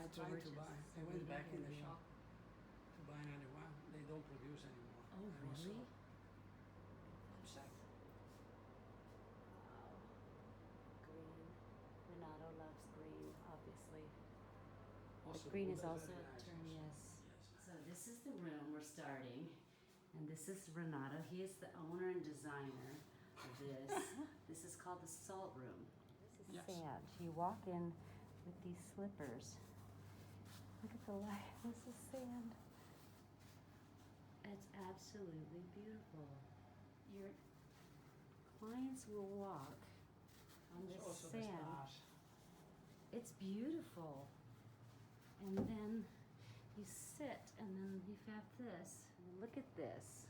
I'm trying to buy. I went back in the Yeah. shop to buy another one. They don't produce anymore. Oh, I was so really? upset. Wow. Green. Renato loves green, obviously. Also, But green wood is also very a nice turn, also. yes. So this is the room we're starting. And this is Renato. He is the owner and designer of this. This is called the salt room. This is Yes. sand. You walk in with these slippers. Look at the light. This is sand. It's absolutely beautiful. Your clients will walk on There's this also the sand. stars. It's beautiful. And then you sit and then you have this. And look at this.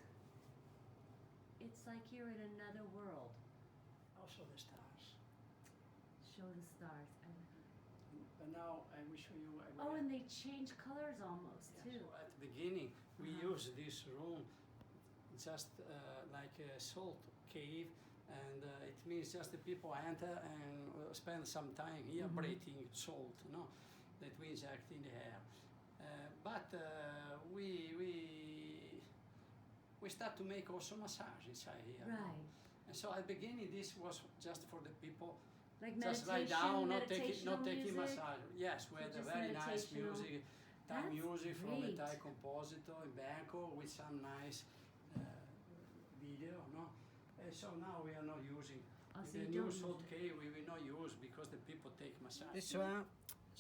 It's like you're in another world. Also the stars. Show the stars. But now I will show you. Oh, and they change colors almost Yeah, too. so at the beginning, we use this room just like a salt cave, and it means just the people enter and spend some time here breathing salt, that we inject in the air. But we start to make also massage inside here. Right. And so at the beginning, this was just for the people. Like Just meditation, lie down, not taking music. massage. Yes, we So had a just very nice meditational. music, Thai That's music from a great. Thai compositor in Bangkok with some nice video, no? And so now we are not using Oh, so the you new don't salt use it. cave. We will not use because the people take massage. This one,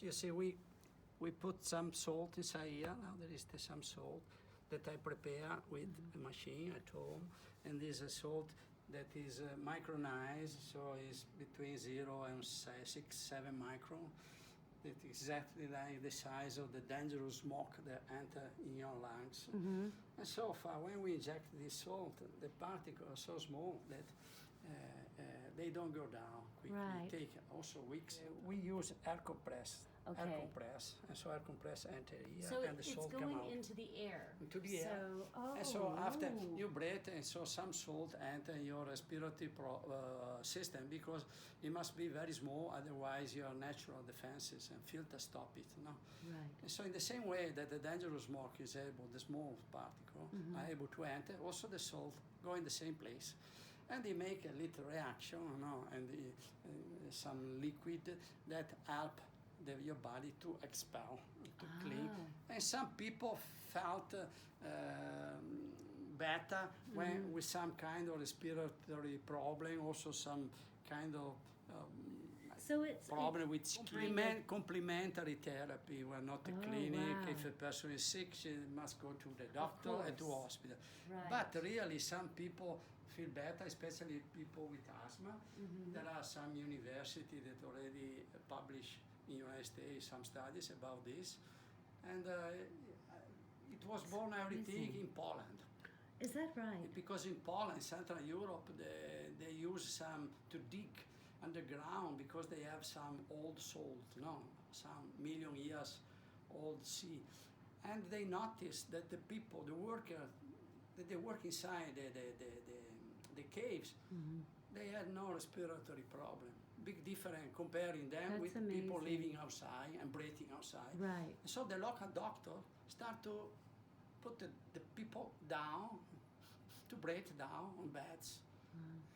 you see, we put some salt inside here. Now there is some salt that I prepare with a machine at home, and this is a salt that is micronized, so it's between 0 and 6, 7 micron. It's exactly like the size of the dangerous smoke that enter in your lungs. And so far, when we inject this salt, the particles are so small that they don't go down quickly. Right. It takes also weeks. We use air compress. Okay. Air compress, and so air compress enter here, So and the it's salt come going out. into the air. Into the air. So, And so after oh. you breathe, and so some salt enter your respiratory system because it must be very small, otherwise your natural defenses and filter stop it. No? Right. And so in the same way that the dangerous smoke is able, the small particle are able to enter, also the salt go in the same place. And they make a little reaction, and some liquid that help your body to expel, to clean. And some people felt better when with some kind of respiratory problem, also some kind of So it's problem with kind of- complementary therapy. We're not a Oh, clinic. wow. If a person is sick, she must go to the doctor and to course. hospital. Right. But really, some people feel better, especially people with asthma. There are some universities that already publish in the United States some studies about this. And it was born everything amazing. in Poland. Is that right? Because in Poland, Central Europe, they use some to dig underground because they have some old salt, some million years old sea. And they noticed that the people, the workers, that they work inside the caves, they had no respiratory problem. Big difference comparing them That's with people amazing. living outside and breathing outside. Right. And so the local doctor start to put the people down, to breathe down on beds.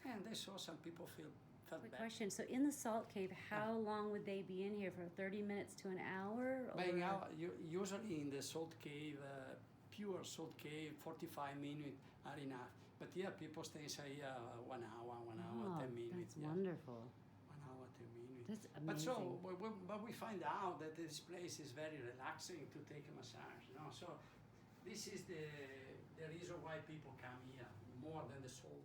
And they saw some people felt Quick better. question. So in the salt cave, how long would they be in here for? 30 minutes to an hour? But now, usually in the salt cave, pure salt cave, 45 minutes are enough. But here people stay inside here 1 hour, 10 minutes. That's wonderful. 1 hour, 10 minutes. That's But so, amazing. but we find out that this place is very relaxing to take a massage. So this is the reason why people come here, more than the salt.